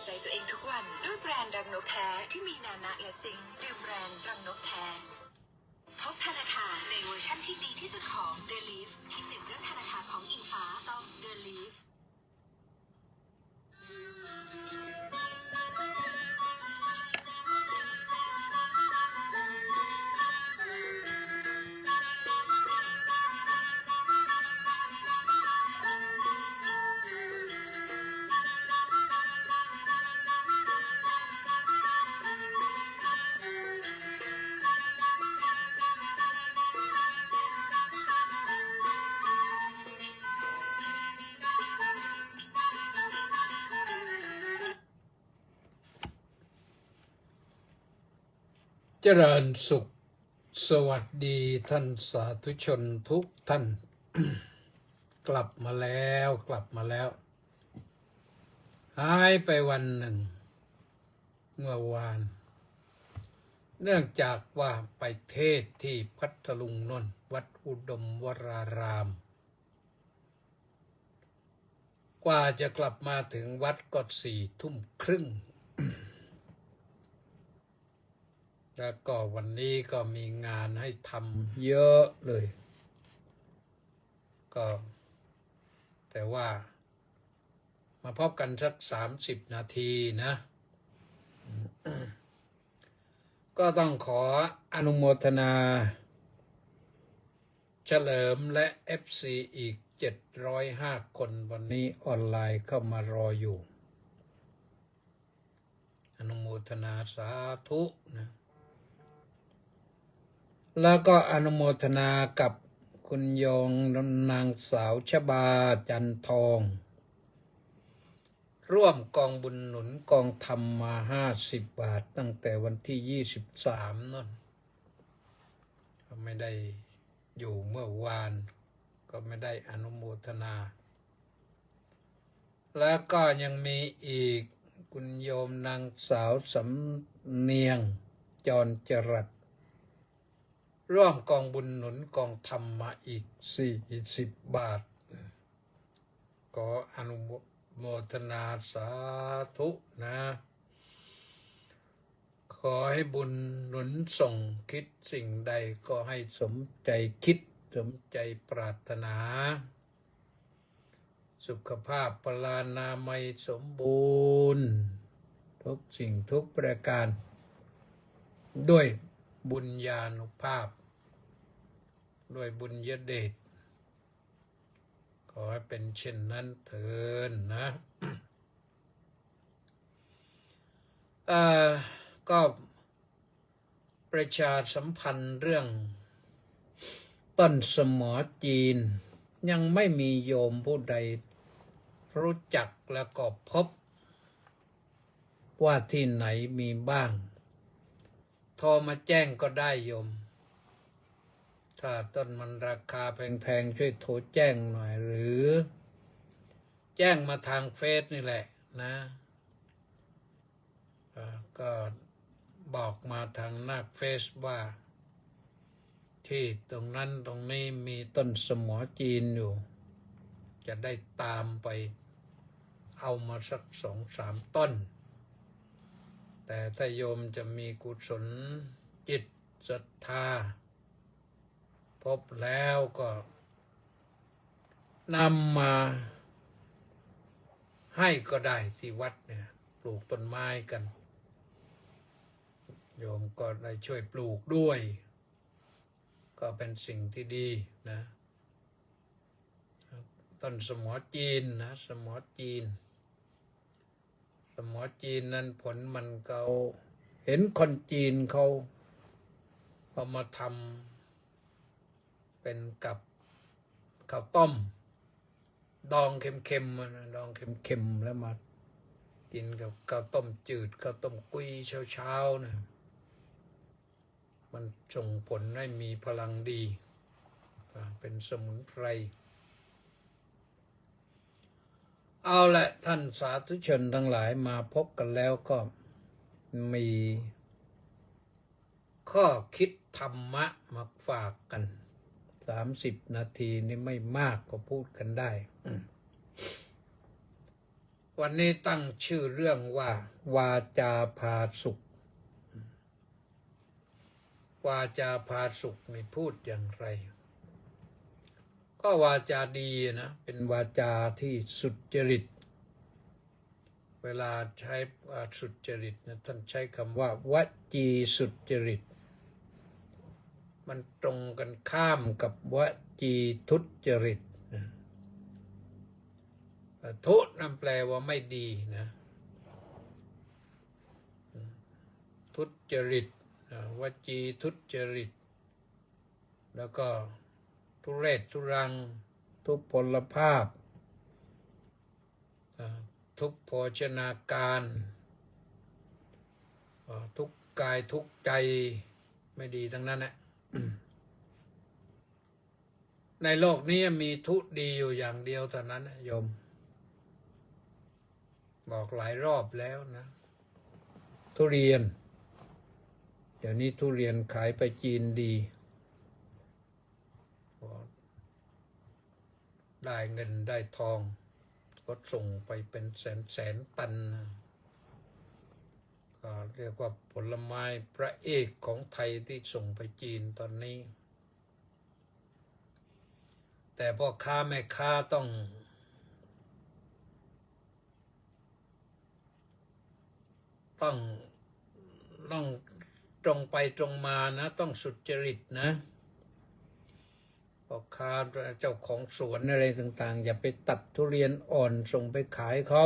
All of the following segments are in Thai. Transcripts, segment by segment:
ใจตัวเองทุกวันด้วยแบรนด์รังนกแท้ที่มีนานะและซิงค์ดื่มแบรนด์รังนกแท้พบธนาคารในเวอร์ชั่นที่ดีที่สุดของ The Leaf ที่หนึ่งเรื่องธนาคารของอิงฟ้าต้อง The Leafเจริญสุขสวัสดีท่านสาธุชนทุกท่าน กลับมาแล้วหายไปวันหนึ่งเมื่อวานเนื่องจากว่าไปเทศที่พัทลุงนนท์วัดอุดมวรารามกว่าจะกลับมาถึงวัดก็4:30 แล้วก็วันนี้ก็มีงานให้ทำเยอะเลยก็แต่ว่ามาพบกันสัก30 นาทีนะ ก็ต้องขออนุโมทนาเฉลิมและ FC อีก705 คนวันนี้ออนไลน์เข้ามารออยู่อนุโมทนาสาธุนะแล้วก็อนุโมทนากับคุณโยงนางสาวชบาจันทองร่วมกองบุญหนุนกองธรรมมา50 บาทตั้งแต่วันที่23นั่นก็ไม่ได้อยู่เมื่อวานก็ไม่ได้อนุโมทนาแล้วก็ยังมีอีกคุณโยมนางสาวสำเนียงจรจรัสร่วมกองบุญหนุนกองธรรมมาอีก40 บาทขออนุโมทนาสาธุนะขอให้บุญหนุนส่งคิดสิ่งใดก็ให้สมใจคิดสมใจปรารถนาสุขภาพพลานามัยสมบูรณ์ทุกสิ่งทุกประการด้วยบุญญาณุภาพด้วยบุญญาเดชขอให้เป็นเช่นนั้นเถิดนะก็ประชาสัมพันธ์เรื่องต้นสมอจีนยังไม่มีโยมผู้ใดรู้จักแล้วก็พบว่าที่ไหนมีบ้างโทรมาแจ้งก็ได้โยมถ้าต้นมันราคาแพงๆช่วยโทรแจ้งหน่อยหรือแจ้งมาทางเฟซนี่แหละนะก็บอกมาทางหน้าเฟซว่าที่ตรงนั้นตรงนี้มีต้นสมอจีนอยู่จะได้ตามไปเอามาสัก2-3 ต้นแต่ถ้าโยมจะมีกุศลจิตศรัทธาพบแล้วก็นำมาให้ก็ได้ที่วัดเนี่ยปลูกต้นไม้กันโยมก็ได้ช่วยปลูกด้วยก็เป็นสิ่งที่ดีนะต้นสมอจีนนะสมอจีนนั้นผลมันเขาเห็นคนจีนเขามาทำเป็นกับข้าวต้มดองเค็มๆดองเค็มๆแล้วมากินกับข้าวต้มจืดข้าวต้มกุ้ยเช้าๆนะมันส่งผลให้มีพลังดีเป็นสมุนไพรเอาละท่านสาธุชนทั้งหลายมาพบกันแล้วก็มีข้อคิดธรรมะมาฝากกัน30 นาทีนี่ไม่มากก็พูดกันได้ วันนี้ตั้งชื่อเรื่องว่า วาจาพาสุข วาจาพาสุขนี่พูดอย่างไร ก็วาจาดีนะ เป็นวาจาที่สุจริต เวลาใช้สุจริตนะท่านใช้คำว่าวจีสุจริต มันตรงกันข้ามกับวจีทุจริตนะทุนั่นแปลว่าไม่ดีนะทุจริตวจีทุจริต แล้วก็ทุเรศทุรัง ทุพพลภาพ ทุกโภชนาการทุกกายทุกใจไม่ดีทั้งนั้นแหละในโลกนี้มีทุดีอยู่อย่างเดียวเท่านั้นโยมบอกหลายรอบแล้วนะทุเรียนเดี๋ยวนี้ทุเรียนขายไปจีนดีได้เงินได้ทองก็ส่งไปเป็นแสนตันนะก็เรียกว่าผลไม้พระเอกของไทยที่ส่งไปจีนตอนนี้แต่พ่อค้าแม่ค้าต้องตรงไปตรงมานะต้องสุจริตนะพ่อค้าเจ้าของสวนอะไรต่างๆอย่าไปตัดทุเรียนอ่อนส่งไปขายเขา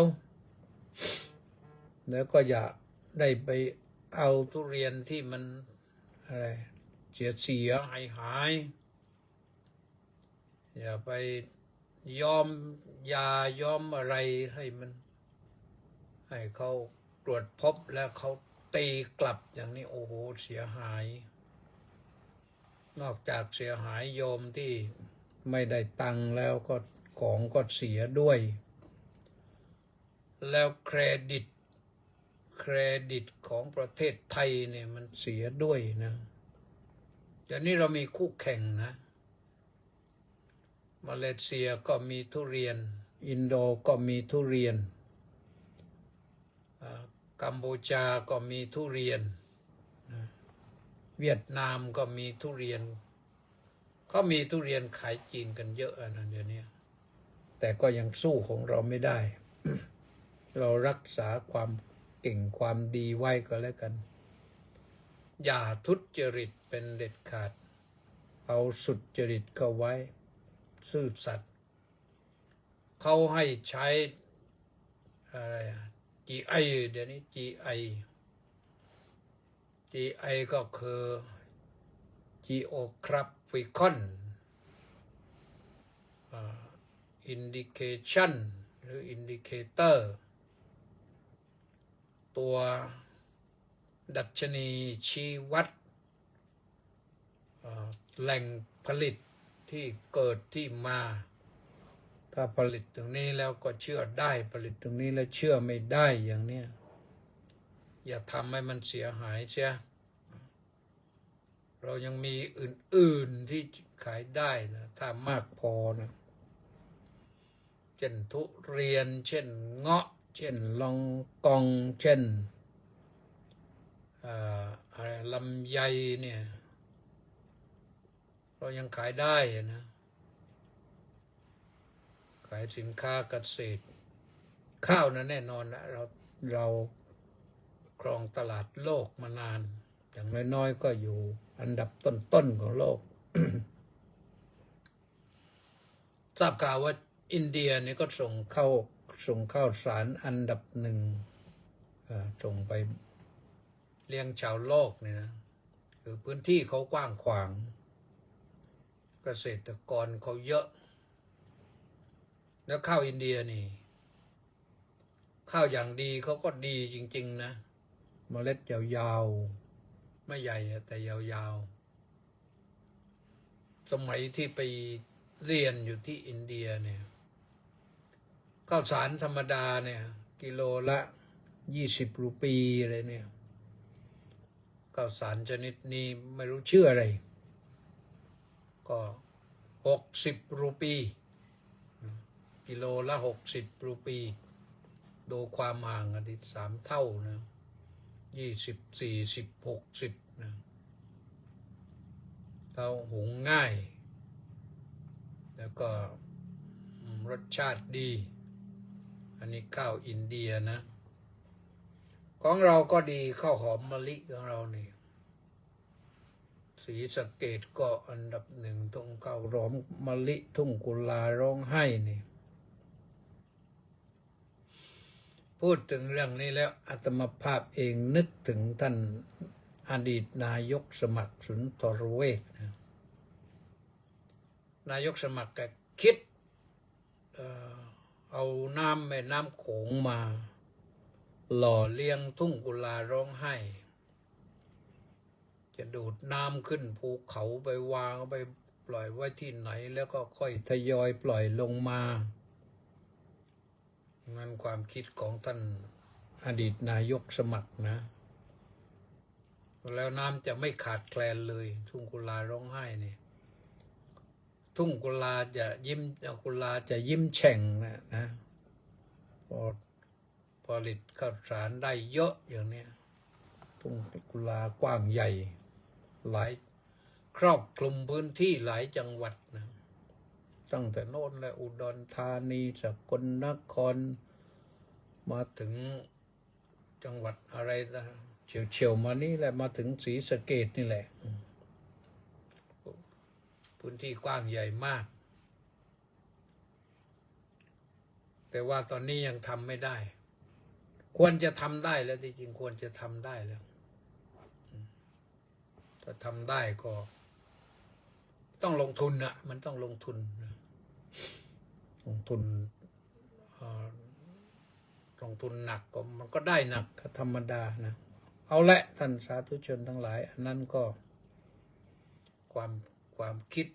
แล้วก็อย่าได้ไปเอาทุเรียนที่มันอะไรเสียหายอย่าไปยอมยาย้อมอะไรให้มันให้เขาตรวจพบแล้วเขาตีกลับอย่างนี้โอ้โหเสียหายนอกจากเสียหายโยมที่ไม่ได้ตังค์แล้วก็ของก็เสียด้วยแล้วเครดิตของประเทศไทยเนี่ยมันเสียด้วยนะเดี๋ยวนี้เรามีคู่แข่งนะมาเลเซียก็มีทุเรียนอินโดก็มีทุเรียนกัมพูชาก็มีทุเรียนเวียดนามก็มีทุเรียนก็มีทุเรียนขายจีนกันเยอะนะเดี๋ยวนี้แต่ก็ยังสู้ของเราไม่ได้ เรารักษาความเก่งความดีไว้ก็แล้วกันอย่าทุจริตเป็นเด็ดขาดเอาสุจริตเข้าไว้ซื่อสัตย์เขาให้ใช้อะไรGI เดี๋ยวนี้ GI ก็คือ Geographical Indication หรือ Indicator ตัวดัชนีชี้วัดแหล่งผลิตที่เกิดที่มาถ้าผลิตตรงนี้แล้วก็เชื่อได้ผลิตตรงนี้แล้วเชื่อไม่ได้อย่างเนี้ยอย่าทำให้มันเสียหายเสียเรายังมีอื่นๆที่ขายได้นะถ้ามากพอนะเช่นทุเรียนเช่นเงาะเช่นลองกองเช่นอะไรลำไยเนี่ยเรายังขายได้นะขายสินค้าเกษตรข้าวนะแน่นอนนะเราครองตลาดโลกมานานอย่างน้อยๆก็อยู่อันดับต้นๆของโลก ทราบข่าวว่าอินเดียนี่ก็ส่งข้าวสารอันดับหนึ่งส่งไปเลี้ยงชาวโลกเนี่ยนะคือพื้นที่เขากว้างขวางเกษตรกรเขาเยอะแล้วข้าวอินเดียนี่ข้าวอย่างดีเขาก็ดีจริงๆนะเมล็ดยาวๆไม่ใหญ่แต่ยาวๆสมัยที่ไปเรียนอยู่ที่อินเดียเนี่ยข้าวสารธรรมดาเนี่ยกิโลละ20 รูปีอะไรเนี่ยข้าวสารชนิดนี้ไม่รู้ชื่ออะไรก็60 รูปีกิโลละ60 รูปี ดูความห่างกันที่3 เท่านะ20 40 60นะเราหุงง่าย แล้วก็รสชาติดี อันนี้ข้าวอินเดียนะของเราก็ดีข้าวหอมมะลิของเรานี่ศรีสะเกษก็อันดับ1ทุ่งข้าวหอมมะลิทุ่งกุลาร้องไห้นี่พูดถึงเรื่องนี้แล้วอาตมาภาพเองนึกถึงท่านอดีตนายกสมัครสุนทรเวชนะนายกสมัครก็คิดเอาน้ำแม่น้ำโขงมาหล่อเลี้ยงทุ่งกุลาร้องไห้จะดูดน้ำขึ้นภูเขาไปวางไปปล่อยไว้ที่ไหนแล้วก็ค่อยทยอยปล่อยลงมานั่นความคิดของท่านอดีตนายกสมัครนะแล้วน้ำจะไม่ขาดแคลนเลยทุ่งกุลาร้องไห้นี่ทุ่งกุลาจะยิ้มแฉ่งนะพอผลิตข้าวสารได้เยอะอย่างนี้ทุ่งกุลากว้างใหญ่หลายครอบคลุมพื้นที่หลายจังหวัดนะตั้งแต่โน่นและอุดรธานีสกลนครมาถึงจังหวัดอะไรนะเฉียวๆมานี่แหละมาถึงศรีสะเกษนี่แหละพื้นที่กว้างใหญ่มากแต่ว่าตอนนี้ยังทำไม่ได้ควรจะทำได้แล้วที่จริงควรจะทำได้แล้วถ้าทำได้ก็ต้องลงทุนนะมันต้องลงทุนนะลงทุนหนักก็มันก็ได้หนักธรรมดานะเอาละท่านสาธุชนทั้งหลายอันนั้นก็ความคิด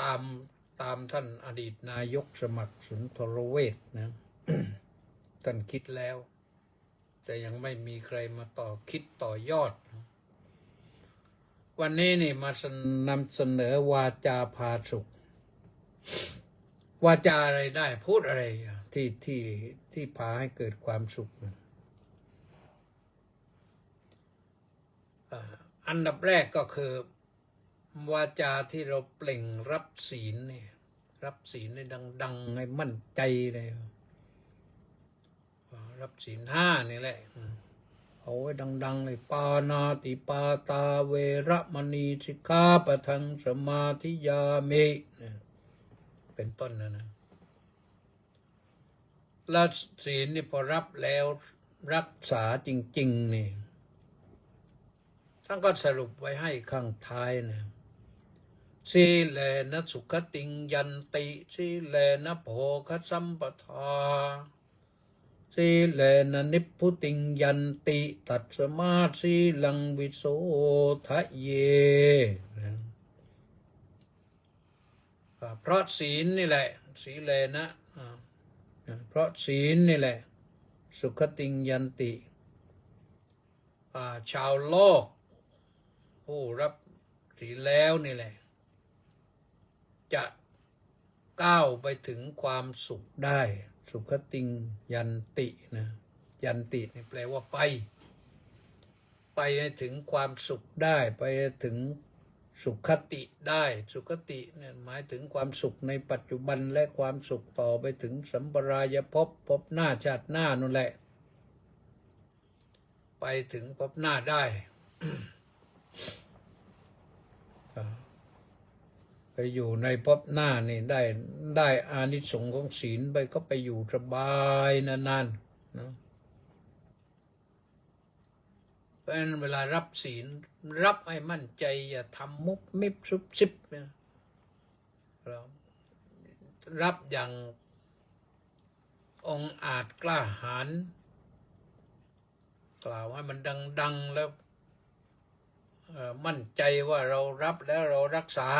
ตามท่านอดีตนายกสมัครสุนทรเวชนะ ท่านคิดแล้วแต่ยังไม่มีใครมาคิดต่อยอดวันนี้นี่มานำเสนอวาจาพาสุขวาจาอะไรได้พูดอะไรที่พาให้เกิดความสุขอันดับแรกก็คือวาจาที่เราเปล่งรับศีลเนี่ยรับศีลให้ดังๆให้มั่นใจเลยรับศีล5นี่แหละเอาไว้ดังๆเลยปานาติปาตาเวระมณีสิกขาปะทังสมาธิยามิเป็นต้นนะแล้วศีลนี่พอรับแล้วรักษาจริงๆนี่ท่านก็สรุปไว้ให้ข้างท้ายนะสีเลนะสุขติงยันติสีเลนะโภคสัมปทาสีเลนะนิพพุติงยันติตัดสมาสีลังวิโสทะเยเพราะศีลนี่แหละสีเลนะเพราะศีลนี่แหละสุขติงยันติชาวโลกผู้รับศีลแล้วนี่แหละจะก้าวไปถึงความสุขได้สุขติงยันตินะยันตินี่แปลว่าไปให้ถึงความสุขได้ไปถึงสุขติได้สุขติเนี่ยหมายถึงความสุขในปัจจุบันและความสุขต่อไปถึงสัมปรายภพหน้าชาติหน้านั่นแหละไปถึงภพหน้าได้ ไปอยู่ในภพหน้านี่ได้อานิสงส์ของศีลไปก็ไปอยู่สบายนานๆนะเพราะฉะนั้นเวลารับศีลรับให้มั่นใจอย่าทำมุบมิบซุบซิบนะเรารับอย่างองอาจกล้าหาญกล่าวให้มันดังๆแล้วมั่นใจว่าเรารับแล้วเรารักษา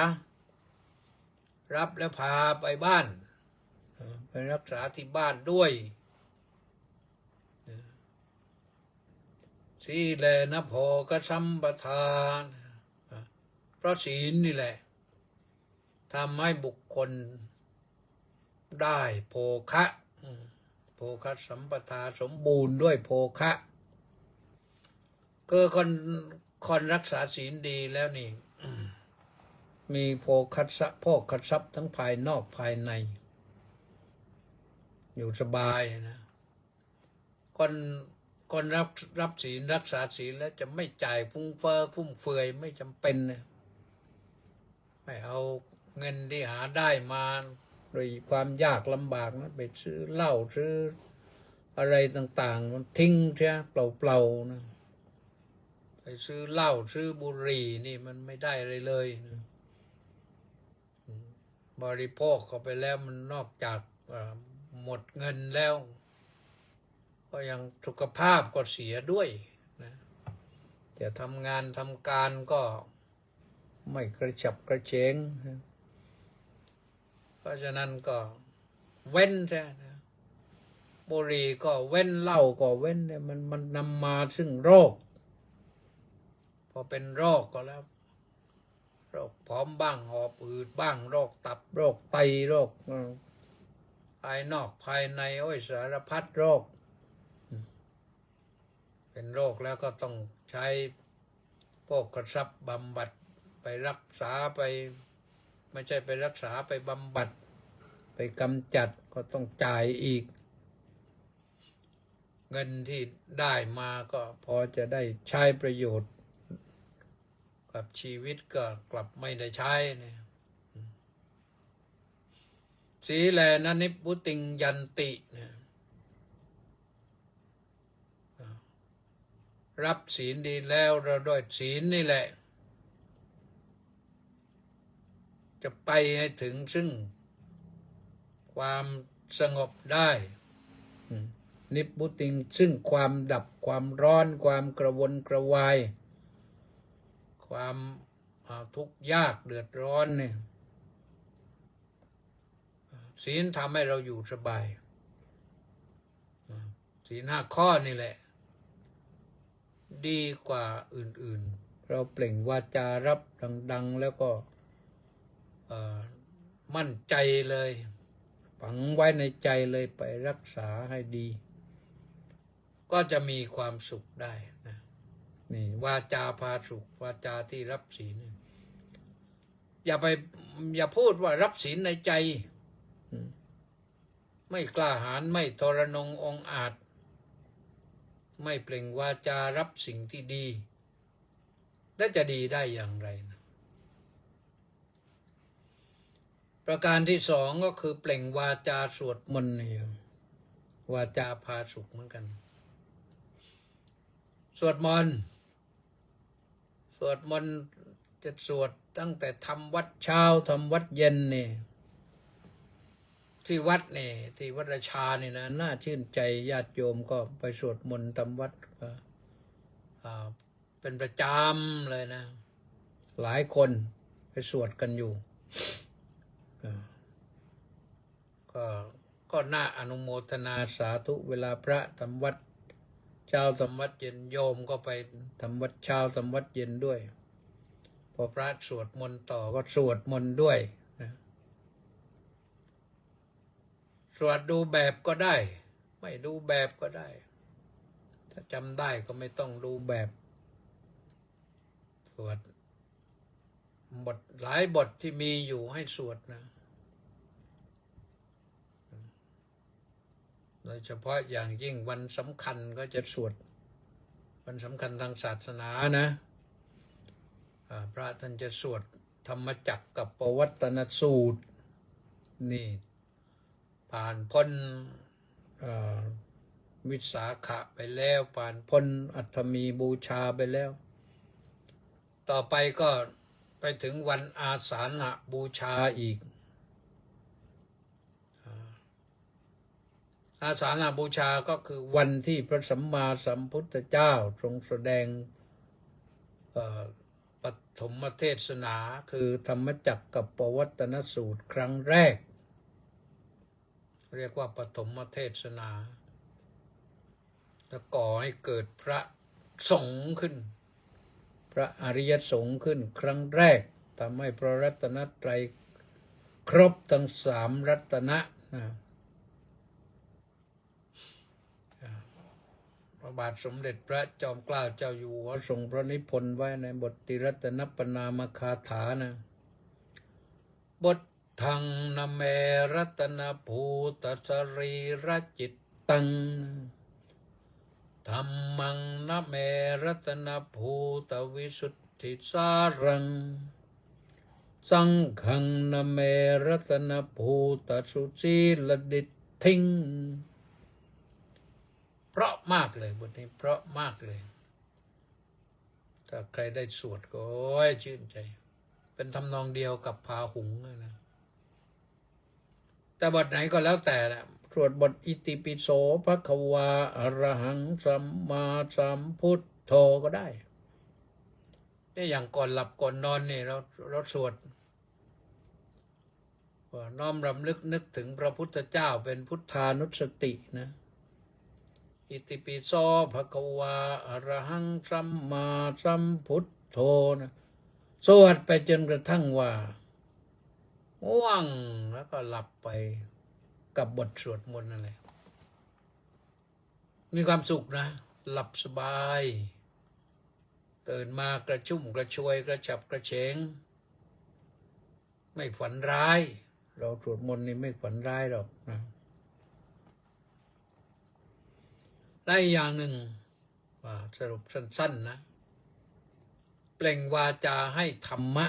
รับแล้วพาไปบ้านไปรักษาที่บ้านด้วยสีแลนะโภคสัมปทานเพราะศีลนี่แหละทำให้บุคคลได้โภคะ โภคสัมปทาสมบูรณ์ด้วยโภคะคือคนรักษาศีลดีแล้วนี่ มีโภคทรัพย์ทั้งภายนอกภายใน อยู่สบายนะคนรับศีลรักษาศีลแล้วจะไม่จ่ายฟุ้งเฟ้อฟุ่มเฟือยไม่จำเป็นนะไม่เอาเงินที่หาได้มาโดยความยากลำบากนะไปซื้อเหล้าซื้ออะไรต่างๆมันทิ้งใช่เปล่าๆนะไปซื้อเหล้าซื้อบุหรี่นี่มันไม่ได้อะไรเลยนะบริโภคเข้าไปแล้วมันนอกจากหมดเงินแล้วก็ยังสุขภาพก็เสียด้วยนะจะทำงานทำการก็ไม่กระฉับกระเฉงนะเพราะฉะนั้นก็เว้นใช่นะบุหรี่ก็เว้นเหล้าก็เว้นเนี่ยมันนำมาซึ่งโรคพอเป็นโรคก็แล้วโรคผอมบ้างหอบหืดบ้างโรคตับโรคไตโรคภายนอกภายในโอ้ยสารพัดโรคเป็นโรคแล้วก็ต้องใช้พวกกระซับบำบัดไปรักษาไปไม่ใช่ไปรักษาไปบำบัดไปกำจัดก็ต้องจ่ายอีกเงินที่ได้มาก็พอจะได้ใช้ประโยชน์กับชีวิตก็กลับไม่ได้ใช้เนี่ยสีแลนะนิพพุติงยันติเนี่ยรับศีลดีแล้วเราด้วยศีลนี่แหละจะไปให้ถึงซึ่งความสงบได้นิพพุติงซึ่งความดับความร้อนความกระวนกระวายความทุกข์ยากเดือดร้อนเนี่ยศีลทำให้เราอยู่สบายศีล5 ข้อนี่แหละดีกว่าอื่นๆเราเปล่งวาจารับดังๆแล้วก็มั่นใจเลยฝังไว้ในใจเลยไปรักษาให้ดีก็จะมีความสุขได้นะนี่วาจาพาสุขวาจาที่รับศีลอย่าพูดว่ารับศีลในใจไม่กล้าหาญไม่ทรนงองอาจไม่เปล่งวาจารับสิ่งที่ดีและจะดีได้อย่างไรนะประการที่2ก็คือเปล่งวาจาสวดมนต์นี่วาจาพาสุขเหมือนกันสวดมนต์จะสวดตั้งแต่ทำวัดเช้าทำวัดเย็นนี่ที่วัดนี่ที่วัดราชานี่นะน่าชื่นใจญาติโยมก็ไปสวดมนต์ทำวัดเป็นประจำเลยนะหลายคนไปสวดกันอยู่ก็น่าอนุโมทนาสาธุเวลาพระทำวัดเช้าทำวัดเย็นโยมก็ไปทำวัดเช้าทำวัดเย็นด้วยพอพระสวดมนต์ต่อก็สวดมนต์ด้วยนะสวดดูแบบก็ได้ไม่ดูแบบก็ได้ถ้าจำได้ก็ไม่ต้องดูแบบสวดบทหลายบทที่มีอยู่ให้สวดนะโดยเฉพาะอย่างยิ่งวันสำคัญก็จะสวดวันสำคัญทางศาสนานะพระท่านจะสวดธรรมจักรกับปวัตตนสูตรนี่ผ่านพ้นวิสาขะไปแล้วผ่านพ้นอัฏฐมีบูชาไปแล้วต่อไปก็ไปถึงวันอาสาฬหบูชาอีกอาสาฬหบูชาก็คือวันที่พระสัมมาสัมพุทธเจ้าทรงแสดงปฐมเทศนาคือธรรมจักรกับปวัตตนสูตรครั้งแรกเรียกว่าปฐมเทศนาและก่อให้เกิดพระสงฆ์ขึ้นพระอริยสงฆ์ขึ้นครั้งแรกทำให้พระรัตนตรัยครบทั้ง3 รัตนะ พระบาทสมเด็จพระจอมเกล้าเจ้าอยู่หัวทรงพระนิพนธ์ไว้ในบทติรัตนปนามคาถานะบททังนะเมรัตนภูตสรีระจิตตังธัมมังนะเมรัตนภูตวิสุทธิสารังสังฆังนะเมรัตนภูตสุสีลดิษฐิงเพราะมากเลยบทนี้เพราะมากเลยถ้าใครได้สวดก็โอ้ยชื่นใจเป็นทำนองเดียวกับพาหุงนะแต่บทไหนก็แล้วแต่นะสวดบทอิติปิโสภควาอรหังสัมมาสัมพุทโธก็ได้นี่อย่างก่อนหลับก่อนนอนนี่เราสวดน้อมรำลึกนึกถึงพระพุทธเจ้าเป็นพุทธานุสตินะอิติปิโสภควาอรหังสัมมาสัมพุทโธนะสวดไปจนกระทั่งว่าง่วงแล้วก็หลับไปกับบทสวดมนต์นั่นแหละมีความสุขนะหลับสบายตื่นมากระชุ่มกระชวยกระฉับกระเฉงไม่ฝันร้ายเราสวดมนต์นี่ไม่ฝันร้ายหรอกนะได้อย่างหนึ่งสรุปสั้นๆนะเปล่งวาจาให้ธรรมะ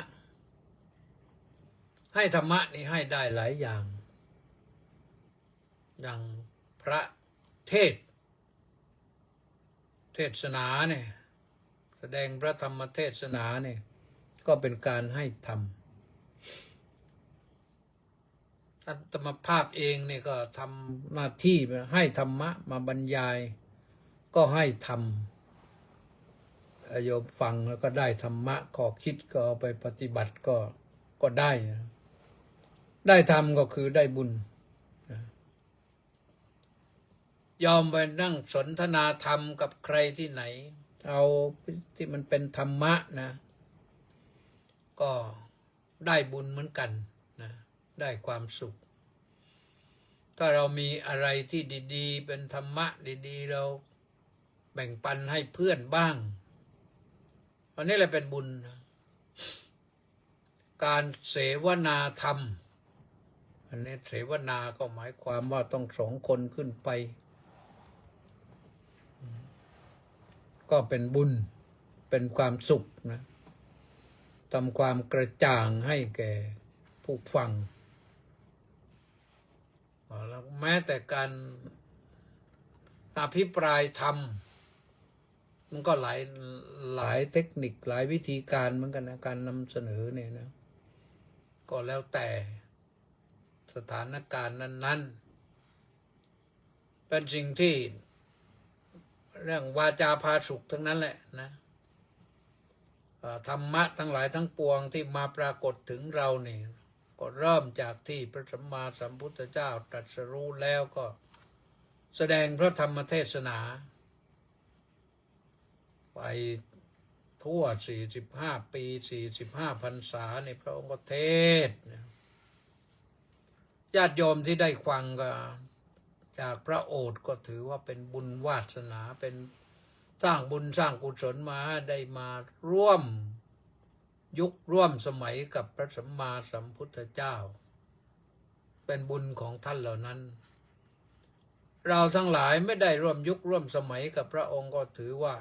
ให้ธรรมะนี่ให้ได้หลายอย่างอย่างพระเทศนาเนี่ยแสดงพระธรรมเทศนาเนี่ยก็เป็นการให้ธรรมอาตมาภาพเองเนี่ยก็ทำหน้าที่ให้ธรรมะมาบรรยายก็ให้ธรรมโยมฟังแล้วก็ได้ธรรมะข้อคิดก็เอาไปปฏิบัติก็ได้ธรรมก็คือได้บุญยอมไปนั่งสนทนาธรรมกับใครที่ไหนเอาที่มันเป็นธรรมะนะก็ได้บุญเหมือนกันนะได้ความสุขถ้าเรามีอะไรที่ดีๆเป็นธรรมะดีๆเราแบ่งปันให้เพื่อนบ้างอันนี้แหละเป็นบุญนะการเสวนาธรรมอันนี้เสวนาก็หมายความว่าต้อง2 คนขึ้นไปก็เป็นบุญเป็นความสุขนะทำความกระจ่างให้แก่ผู้ฟังแล้วแม้แต่การอภิปรายธรรมมันก็หลายเทคนิคหลายวิธีการเหมือนกันนะการนำเสนอเนี่ยนะก็แล้วแต่สถานการณ์นั้นๆเป็นสิ่งที่เรื่องวาจาพาสุขทั้งนั้นแหละนะธรรมะทั้งหลายทั้งปวงที่มาปรากฏถึงเราเนี่ยก็เริ่มจากที่พระสัมมาสัมพุทธเจ้าตรัสรู้แล้วก็แสดงพระธรรมเทศนาไปทั่ว45 ปี45 พรรษาในพระองค์ก็เทศญาติโยมที่ได้ฟังก็จากพระโอษฐ์ก็ถือว่าเป็นบุญวาสนาเป็นสร้างบุญสร้างกุศลมาได้มาร่วมยุคร่วมสมัยกับพระสัมมาสัมพุทธเจ้าเป็นบุญของท่านเหล่านั้นเราทั้งหลายไม่ได้ร่วมยุคร่วมสมัยกับพระองค์ก็ถือว่า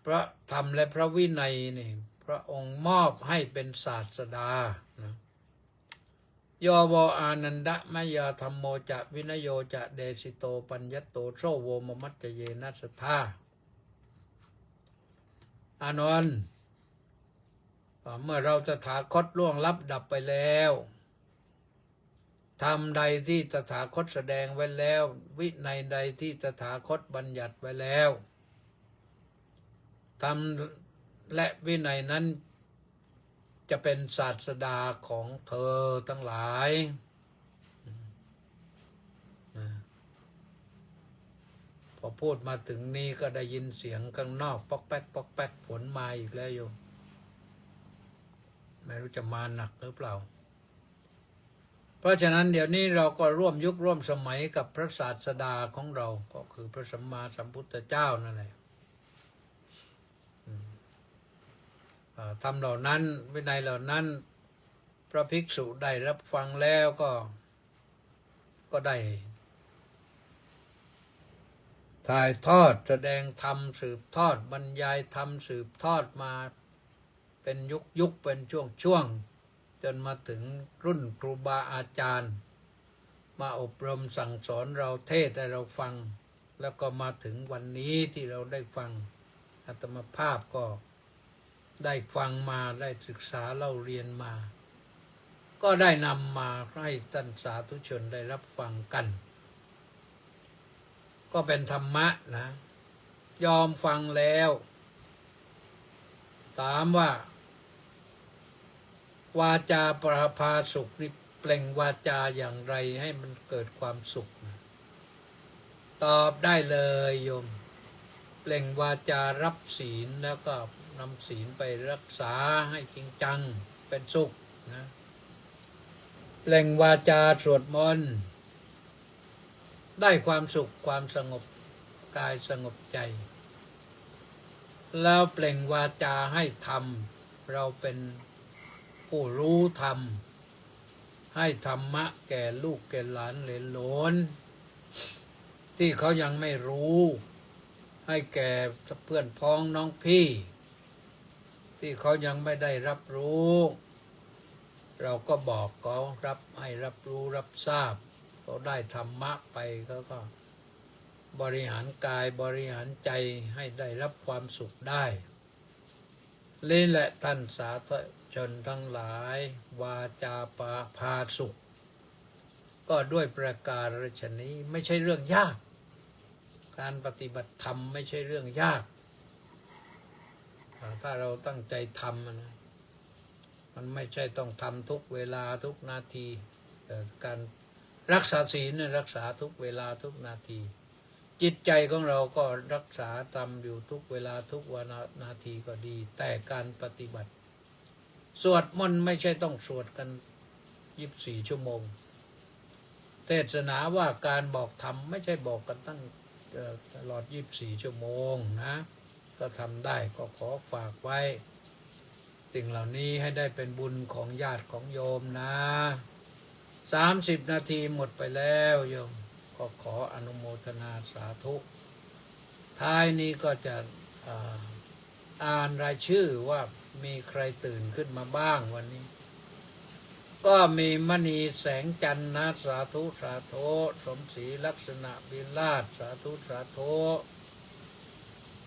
พระธรรมและพระวินัยนี่พระองค์มอบให้เป็นศาสดานะโยวอานันดะมยาธรรมโมจะวินโยจะเดสิโตปัญญโตโชโวมมัจเจเยนัสธาอานนท์เมื่อเราตถาคตล่วงลับดับไปแล้วธรรมใดที่ตถาคตแสดงไว้แล้ววินัยใดที่ตถาคตบัญญัติไว้แล้วธรรมและวินัยนั้นจะเป็นศาสดาของเธอทั้งหลายพอพูดมาถึงนี้ก็ได้ยินเสียงข้างนอกป๊อกแป๊กป๊อกแป๊กฝนมาอีกแล้วโยมไม่รู้จะมาหนักหรือเปล่า เพราะฉะนั้นเดี๋ยวนี้เราก็ร่วมยุคร่วมสมัยกับพระศาสดาของเราก็คือพระสัมมาสัมพุทธเจ้านั่นแหละทำเหล่านั้นวินัยเหล่านั้นพระภิกษุได้รับฟังแล้วก็ได้ถ่ายทอดแสดงธรรมสืบทอดบรรยายธรรมสืบทอดมาเป็นยุคเป็นช่วงจนมาถึงรุ่นครูบาอาจารย์มาอบรมสั่งสอนเราเทศให้เราฟังแล้วก็มาถึงวันนี้ที่เราได้ฟังอาตมาภาพก็ได้ฟังมาได้ศึกษาเล่าเรียนมาก็ได้นำมาให้ท่านสาธุชนได้รับฟังกันก็เป็นธรรมะนะยอมฟังแล้วถามว่าวาจาประภาสุขนี่เปล่งวาจาอย่างไรให้มันเกิดความสุขตอบได้เลยโยมเปล่งวาจารับศีลแล้วก็นำศีลไปรักษาให้จริงจังเป็นสุขนะเปล่งวาจาสวดมนต์ได้ความสุขความสงบกายสงบใจแล้วเปล่งวาจาให้ธรรมเราเป็นผู้รู้ธรรมให้ธรรมะแก่ลูกแก่หลานเหลนโหลนที่เขายังไม่รู้ให้แก่เพื่อนพ้องน้องพี่ที่เขายังไม่ได้รับรู้เราก็บอกเขาให้รับรู้รับทราบเขาได้ธรรมะไปเขาก็บริหารกายบริหารใจให้ได้รับความสุขได้นี่แหละท่านสาธุชนทั้งหลายวาจาปาพาสุขก็ด้วยประการฉนี้ไม่ใช่เรื่องยากการปฏิบัติธรรมไม่ใช่เรื่องยากถ้าเราตั้งใจทำนะมันไม่ใช่ต้องทำทุกเวลาทุกนาทีการรักษาศีลเนี่ยรักษาทุกเวลาทุกนาทีจิตใจของเราก็รักษาทำอยู่ทุกเวลาทุกวันนาทีก็ดีแต่การปฏิบัติสวดมนต์ไม่ใช่ต้องสวดกัน24 ชั่วโมงเทศนาว่าการบอกธรรมไม่ใช่บอกกันตั้งตลอด24 ชั่วโมงนะก็ทำได้ก็ขอฝากไว้สิ่งเหล่านี้ให้ได้เป็นบุญของญาติของโยมนะ30 นาทีหมดไปแล้วโยมก็ขออนุโมทนาสาธุท้ายนี้ก็จะอ่านรายชื่อว่ามีใครตื่นขึ้นมาบ้างวันนี้ก็มีมณีแสงจันทร์นะสาธุสาธุสมศรีลักษณะวิราชสาธุสาธุ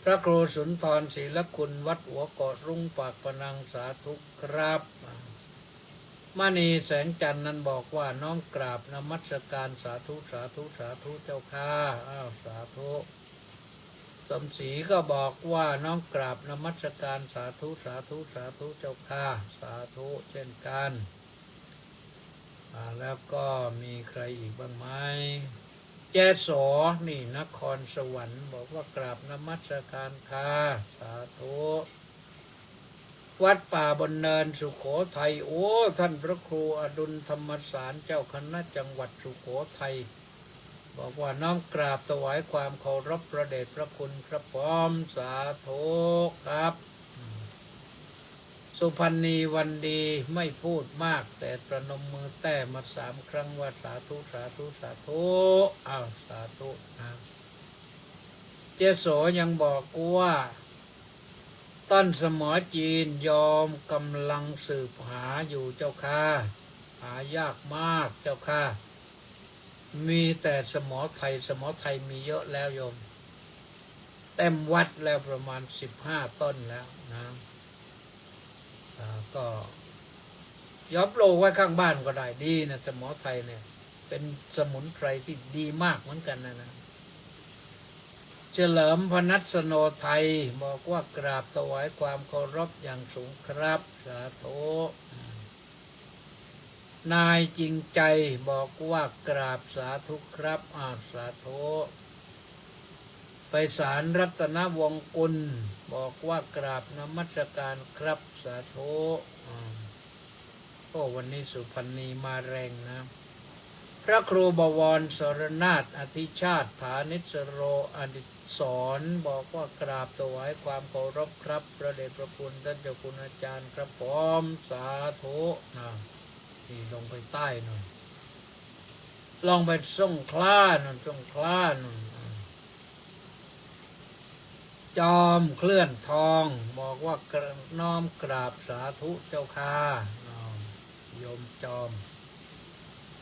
พระครูสุนทรศรีละคุณวัดหัวเกาะรุ่งปากพนังสาธุครับมณีแสงจันทร์นั้นบอกว่าน้อมกราบนมัสการสาธุสาธุสาธุเจ้าค่ะสาธุสมศรีก็บอกว่าน้อมกราบนมัสการสาธุสาธุสาธุเจ้าค่ะสาธุเช่นกันแล้วก็มีใครอีกบ้างไหมแจสอนี่นครสวรรค์บอกว่ากราบนมัสการค่ะสาธุวัดป่าบนเนินสุโขทัยโอ้ท่านพระครูอดุลธรรมสารเจ้าคณะจังหวัดสุโขทัยบอกว่าน้อมกราบถวายความเคารพพระเดชพระคุณพระพร้อมสาธุครับสุพรรณีวันดีไม่พูดมากแต่ประนมมือแต้มา3 ครั้งว่าสาธุสาธุสาธุสาธุนะเจโสยังบอกว่าต้นสมอจีนยอมกำลังสืบหาอยู่เจ้าค่ะหายากมากเจ้าค่ะมีแต่สมอไทยมีเยอะแล้วโยมเต็มวัดแล้วประมาณ15 ต้นแล้วนะก็ยอบโลไว้ข้างบ้านก็ได้ดีนะสมอไทยเนี่ยเป็นสมุนไพรที่ดีมากเหมือนกันนะเฉลิมพนัสโนไทยบอกว่ากราบถวายความเคารพอย่างสูงครับสาธุนายจริงใจบอกว่ากราบสาธุครับสาธุไปศาลรัตนวงศ์กุลบอกว่ากราบนมัสการครับสาธุวันนี้สุพรรณีมาแรงนะ พระครูบวรสรนาถอธิชาติฐานิสโรอดิศรบอกว่ากราบถวายความเคารพครับพระเดชพระคุณท่านเจ้าคุณอาจารย์ครับผมสาธุนะนี่ลงไปใต้หน่อยลองไปสงขลาหน่อยสงขลาหน่อยจอมเคลื่อนทองบอกว่าน้อมกราบสาธุเจ้าค่ะโยมจอม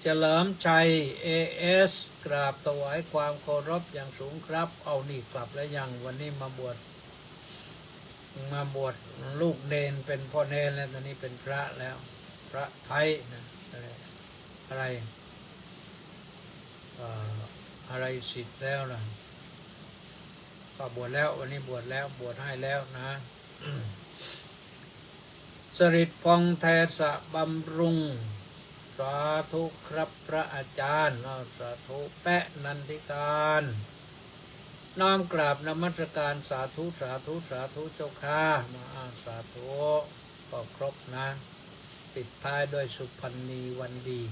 เฉลิมชัยAS กราบถวายความเคารพอย่างสูงครับเอานี่กลับแล้วยังวันนี้มาบวชลูกเนนเป็นพ่อเนนแล้วตอนนี้เป็นพระแล้วพระไทยนะอะไรสิทธิ์แล้วล่ะก็บวชแล้ววันนี้บวชแล้วบวชให้แล้วนะสริตพงษ์เทศบำรุงสาธุครับพระอาจารย์สาธุแปะนันทิการน้อมกราบนมัสการสาธุสาธุสาธุเจ้าค่ะมาสาธุก็ครบนะปิดท้ายด้วยสุพรรณีวันดี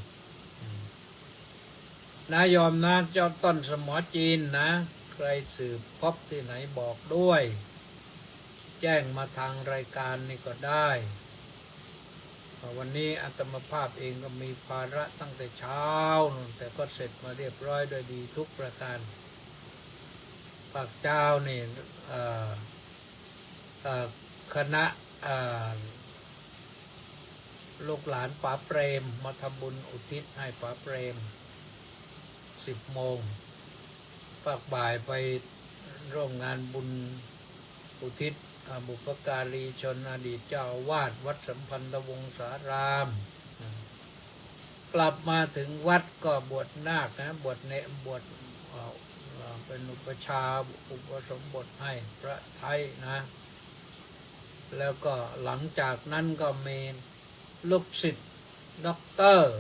นายอมนะเจ้าต้นสมอจีนนะใครสืบพบที่ไหนบอกด้วยแจ้งมาทางรายการนี่ก็ได้วันนี้อาตมาภาพเองก็มีภาระตั้งแต่เช้าแต่ก็เสร็จมาเรียบร้อยโดยดีทุกประการภาคเจ้านี่คณะลูกหลานป๋าเปรมมาทำบุญอุทิศให้ป๋าเปรม10 โมงภาคบ่ายไปร่วมงานบุญอุทิศบุพการีชนอดีตเจ้าอาวาสวัดสัมพันธวงศารามกลับมาถึงวัดก็บวชนาคนะบวชเนบวชเป็นอุปชาอุปสมบทให้พระไทยนะแล้วก็หลังจากนั้นก็มีลูกศิษย์ด็อกเตอร์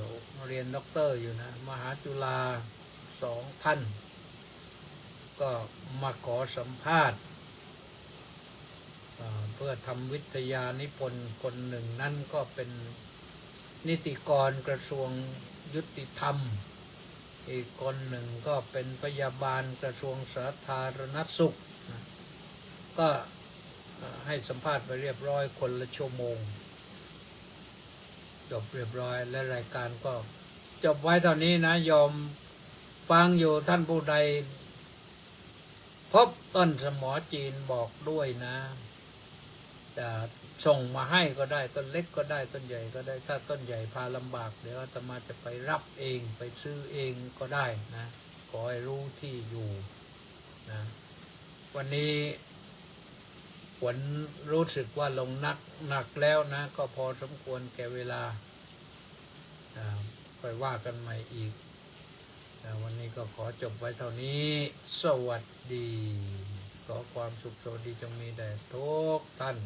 เรียนด็อกเตอร์อยู่นะมหาจุฬา2 ท่านก็มาขอสัมภาษณ์เพื่อทำวิทยานิพนธ์คนหนึ่งนั่นก็เป็นนิติกรกระทรวงยุติธรรมอีกคนหนึ่งก็เป็นพยาบาลกระทรวงสาธารณสุขก็ให้สัมภาษณ์ไปเรียบร้อยคนละชั่วโมงจบเรียบร้อยและรายการก็จบไว้เท่านี้นะยอมฟังอยู่ท่านผู้ใดพบต้นสมอจีนบอกด้วยนะจะส่งมาให้ก็ได้ต้นเล็กก็ได้ต้นใหญ่ก็ได้ถ้าต้นใหญ่พาลำบากเดี๋ยวอาตมาจะไปรับเองไปซื้อเองก็ได้นะขอให้รู้ที่อยู่นะวันนี้ฝนรู้สึกว่าลงหนักแล้วนะก็พอสมควรแก่เวลาค่อยว่ากันใหม่อีกวันนี้ก็ขอจบไว้เท่านี้สวัสดีขอความสุขสวัสดีจงมีแด่ทุกท่าน